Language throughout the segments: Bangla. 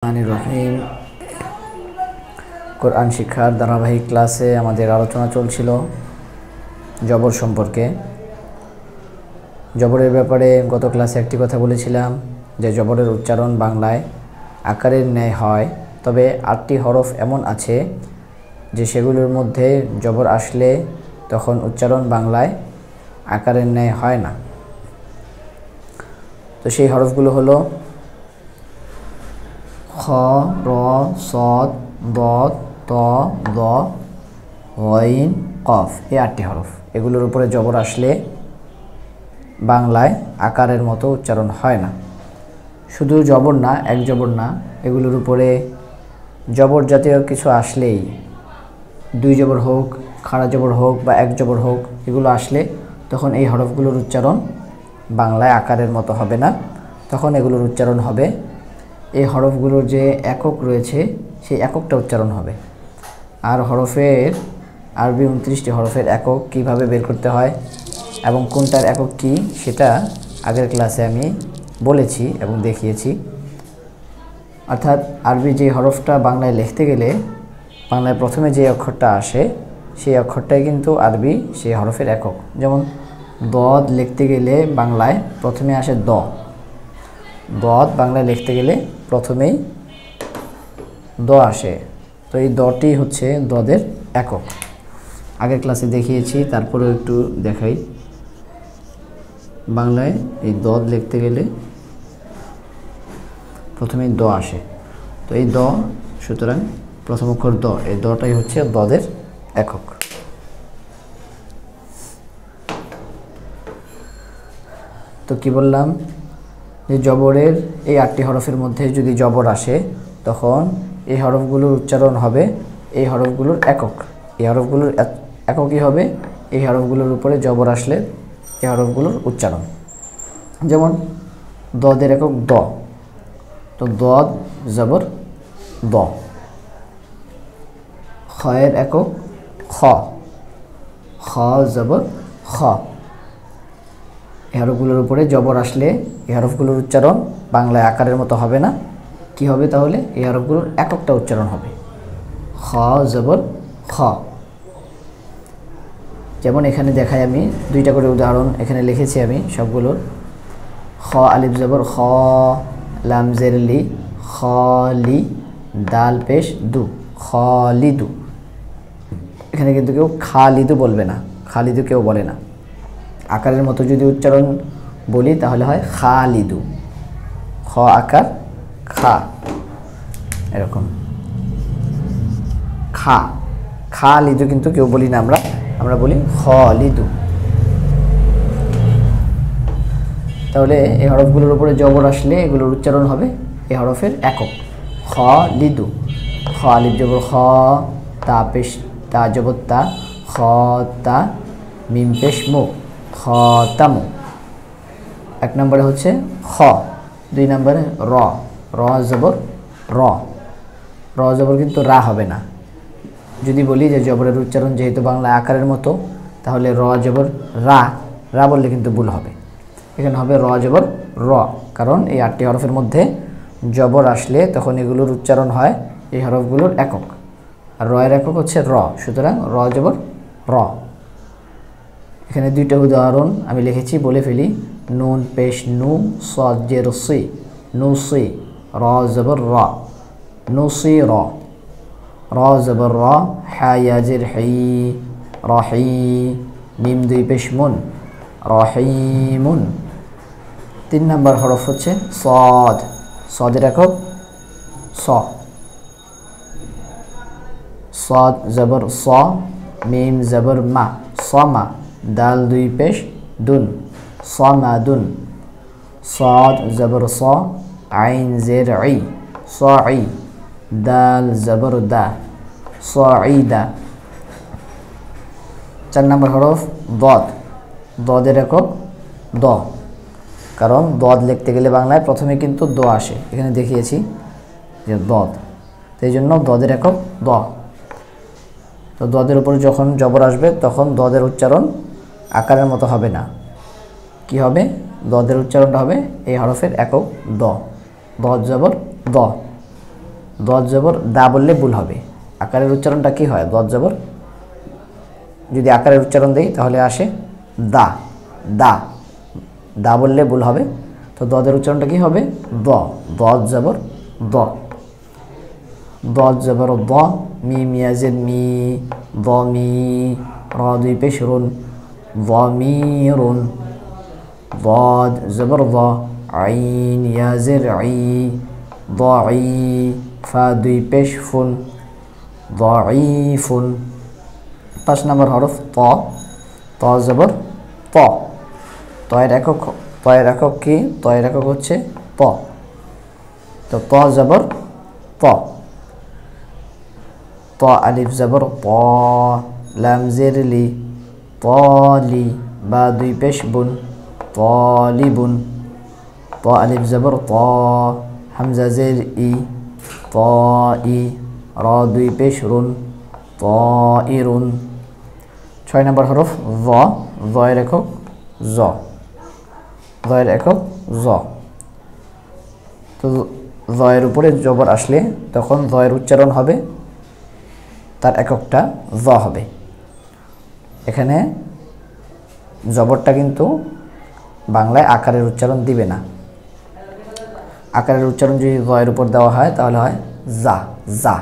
রহিম কোরআন শিক্ষার ধারাবাহিক ক্লাসে আমাদের আলোচনা চলছিল জবর সম্পর্কে। জবরের ব্যাপারে গত ক্লাসে একটি কথা বলেছিলাম যে জবরের উচ্চারণ বাংলায় আকারের ন্যায় হয়, তবে 8টি হরফ এমন আছে যে সেগুলোর মধ্যে জবর আসলে তখন উচ্চারণ বাংলায় আকারের ন্যায় হয় না। তো সেই হরফগুলো হলো খ, র, সদ, দদ, ত, দ, গইন, কফ। এই 8টি হরফ, এগুলোর উপরে জবর আসলে বাংলায় আকারের মতো উচ্চারণ হয় না। শুধু জবর না, এক জবর না, এগুলোর উপরে জবর জাতীয় কিছু আসলেই, 2 জবর হোক, খাড়া জবর হোক বা এক জবর হোক, এগুলো আসলে তখন এই হরফগুলোর উচ্চারণ বাংলায় আকারের মতো হবে না। তখন এগুলোর উচ্চারণ হবে, এই হরফগুলোর যে একক রয়েছে সেই এককটা উচ্চারণ হবে। আর হরফের আরবি 29টি হরফের একক কিভাবে বের করতে হয় এবং কোনটার একক কি সেটা আগের ক্লাসে আমি বলেছি এবং দেখিয়েছি। অর্থাৎ আরবি যে হরফটা বাংলায় লিখতে গেলে বাংলায় প্রথমে যে অক্ষরটা আসে সেই অক্ষরটাই কিন্তু আরবি সেই হরফের একক। যেমন দদ লিখতে গেলে বাংলায় প্রথমে আসে দ, দদ বাংলায় লিখতে গেলে প্রথমেই দ আসে। তো এই দটি হচ্ছে দদের একক, আগের ক্লাসে দেখিয়েছি, তারপরেও একটু দেখাই। বাংলায় এই দদ লিখতে গেলে প্রথমেই দ আসে, তো এই দ, সুতরাং প্রথম অক্ষর দ, এই দটাই হচ্ছে দদের একক। তো কি বললাম যে জবরের এই 8টি হরফের মধ্যে যদি জবর আসে তখন এই হরফগুলোর উচ্চারণ হবে এই হরফগুলোর একক। এই হরফগুলোর এককই হবে এই হরফগুলোর উপরে জবর আসলে এই হরফগুলোর উচ্চারণ। যেমন দদের একক দ, তো দদ জবর দ। খয়ের একক খ, খ জবর খ। এই হরফগুলোর উপরে জবর আসলে এই হরফগুলোর উচ্চারণ বাংলায় আকারের মতো হবে না। কি হবে তাহলে? এই হরফগুলোর এককটা উচ্চারণ হবে খ জবর খ। যেমন এখানে দেখাই, আমি 2টা করে উদাহরণ এখানে লিখেছি আমি সবগুলোর। খ আলিফ জবর খ, লাম জের লি, খলি, দাল পেশ দু, খলিদু। এখানে কিন্তু কেউ খালিদু বলবে না, খালিদু কেউ বলে না। আকারের মতো যদি উচ্চারণ বলি তাহলে হয় খালিদু, খ আকার খা, এরকম খা, খালিদু কিন্তু কেউ বলি না, আমরা বলি খলিদু। তাহলে এই হরফগুলোর উপরে জবর আসলে এগুলোর উচ্চারণ হবে এই হরফের একক খলিদু। খ আলিফ জবর খ, তা পেশ তা জবর তা, খ তা, মিম পেশ মু, খতামু। 1 নম্বরে হচ্ছে খ। 2 নম্বরে র, র জবর র, র জবর কিন্তু রা হবে না। যদি বলি যে জবরের উচ্চারণ যেহেতু বাংলা আকারের মতো, তাহলে র জবর রা, রা বললে কিন্তু ভুল হবে। এখানে হবে র জবর র, কারণ এই 8টি হরফের মধ্যে জবর আসলে তখন এগুলোর উচ্চারণ হয় এই হরফগুলোর একক, আর র এর একক হচ্ছে র, সুতরাং র জবর র। এখানে 2টা উদাহরণ আমি লিখেছি, বলে ফেলি। নুন পেশ নু, সদ জের সি, নু সি, র জবর র, নু সি র, র জবর র, হা ইয়াজির হি, রহি, মিম 2 পেশ মুন, রহিমুন। 3 নম্বর হরফ হচ্ছে সদ, সদের একক স, সদ জবর স, মিম জবর মা, সমা, দাল 2 পেশ দুন, সমাদুন। সদ জবর স, আইন জের ই, সই, দাল জবর দা, সঈদা। 4 নম্বর হরফ দদ, দদের একক দ, কারণ দদ লিখতে গেলে বাংলায় প্রথমে কিন্তু দ আসে, এখানে দেখিয়েছি যে দদ, সেই জন্য দদের একক দ। তো দদের উপর যখন জবর আসবে তখন দদের উচ্চারণ আকারের মতো হবে না। কি হবে? দদের উচ্চারণটা হবে এই হরফের একক দ, দ জবর দ। দদ জবর দা বললে ভুল হবে। আকারের উচ্চারণটা কি হয়? দদ জবর যদি আকারের উচ্চারণ দেই তাহলে আসে দা, দা, দা বললে ভুল হবে। তো দদের উচ্চারণটা কি হবে? দ, দদ জবর দ, দদ জবর দ, মিম ইয়াজের মি, দ মি, র দুই পেশ রুন, ضمير, ضاد زبر ض, عين يازر عي, ضعي, ফা দুই পেশ ফুন, ضعيف। 5 নম্বর হরফ ত, ত জবর ত, তয়ের একক কি? তয়ের একক হচ্ছে ত, তো ত জবর ত, ত আলিফ জবর ত, লাম জের লি, طالي, বা দুই পেশ বুন, طالبun, ত আলিফ জবর ত, হামজা জের ই, طائي, র দুই পেশ রুন, طائرun। 6 নম্বর হরফ য, জয়ের একক জ, জয়ের একক জ। তো জয়ের উপরে জবর আসলে তখন জয়ের উচ্চারণ হবে, তার এককটা জ হবে। এখানে জবরটা কিন্তু বাংলায় আকারের উচ্চারণ দিবে না। আকারের উচ্চারণ যদি জয়ের উপর দেওয়া হয় তাহলে হয় জা, জা,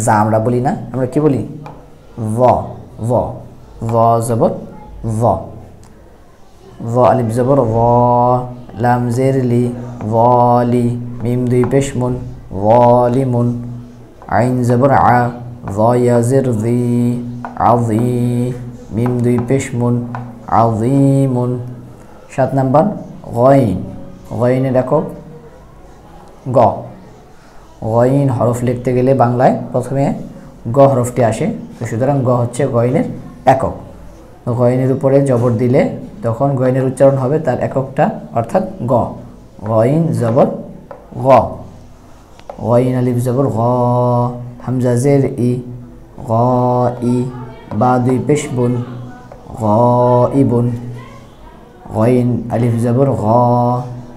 জা আমরা বলি না, আমরা কি বলি? ভ, ভ, ভ জবর ভ, ভ আলিফ জবর ভ, লাম জের লি, ভলি, মিম দুই পেশ মুন, ভলিমুন, আইন জবর আ, য ইয়াজের জি, আযী, মিম দুই পেশ মুন, আযীমুন। 7 নাম্বার গইন, গইনের একক গ, গইন হরফ লিখতে গেলে বাংলায় প্রথমে গ হরফটি আসে, তো সুতরাং গ হচ্ছে গইনের একক। তো গইনের উপরে জবর দিলে তখন গইনের উচ্চারণ হবে তার এককটা অর্থাৎ গ, গইন জবর গ, গইন আলিফ জবর গ, হামজা জের ই, গ ই, বা দুই পেশ বুন, গাইবুন, গইন আলিফ জবর গ,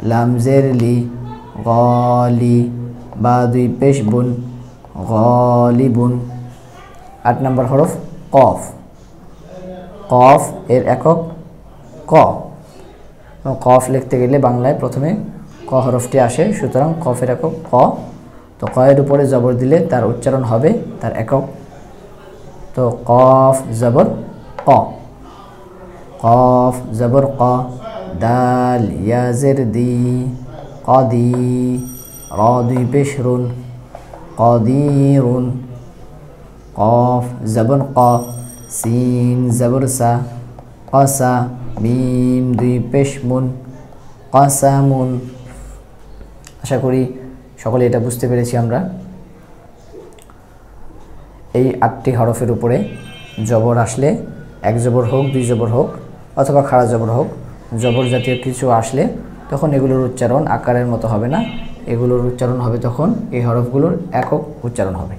লাম জের লি, গালি, বা দুই পেশ বুন, গালিবুন। 8 নম্বর হরফ কফ, কফ এর একক ক, কফ লিখতে গেলে বাংলায় প্রথমে ক হরফটি আসে, সুতরাং কফের একক ক। তো কয়ের উপরে জবর দিলে তার উচ্চারণ হবে তার একক, তো কফ জবর ক, কফ জবর ক, দাল ইয়াজের দি, কদি, র দুই পেশ রুন, কদিরুন, কফ জবর ক, সিন জবর সা, কসা, মিম দুই পেশ মুন, কসামুন। আশা করি সকলে এটা বুঝতে পেরেছি আমরা। এই 8টি হরফের উপরে জবর আসলে, এক জবর হোক, দুই জবর হোক, অথবা খাড়া জবর হোক, জবর জাতীয় কিছু আসলে তখন এগুলোর উচ্চারণ আকারের মতো হবে না, এগুলোর উচ্চারণ হবে তখন এই হরফগুলোর একক উচ্চারণ হবে।